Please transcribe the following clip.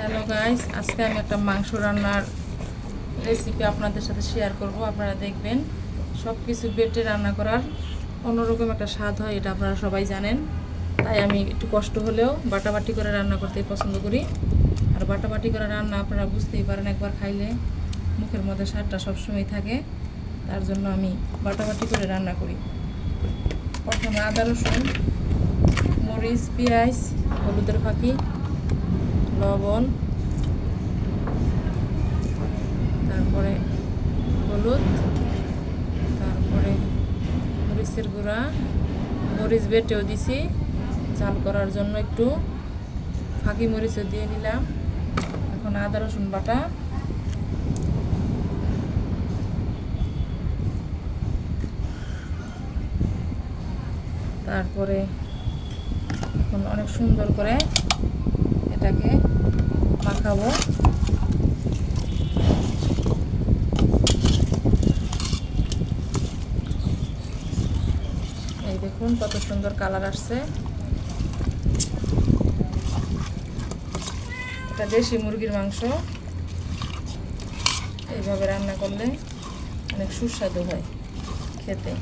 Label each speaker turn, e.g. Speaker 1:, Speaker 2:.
Speaker 1: Hello guys, আজকে আমি একটা মাংস রান্নার রেসিপি আপনাদের সাথে শেয়ার করব। আপনারা দেখবেন সব কিছু বেটে রান্না করার অন্যরকম একটা স্বাদ হয়, এটা আপনারা সবাই জানেন। তাই আমি একটু কষ্ট হলেও বাটাবাটি করে রান্না করতেই পছন্দ করি। আর বাটাবাটি করে রান্না আপনারা বুঝতেই পারেন, একবার খাইলে মুখের মধ্যে স্বাদটা সবসময় থাকে। তার জন্য আমি বাটাবাটি করে রান্না করি। প্রথমে আদা রসুন, মরিচ, পেঁয়াজ, হলুদের ফাঁকি, লবণ, তারপরে হলুদ, তারপরে মরিচের গুঁড়া, মরিচ বেটেও দিছি ঝাল করার জন্য, একটু ফাঁকি মরিচও দিয়ে নিলাম। এখন আদা রসুন বাটা, তারপরে এখন অনেক সুন্দর করে এটাকে মাখাবো। এই দেখুন কত সুন্দর কালার আসছে। এটা দেশি মুরগির মাংস, এইভাবে রান্না করলে অনেক সুস্বাদু হয় খেতে।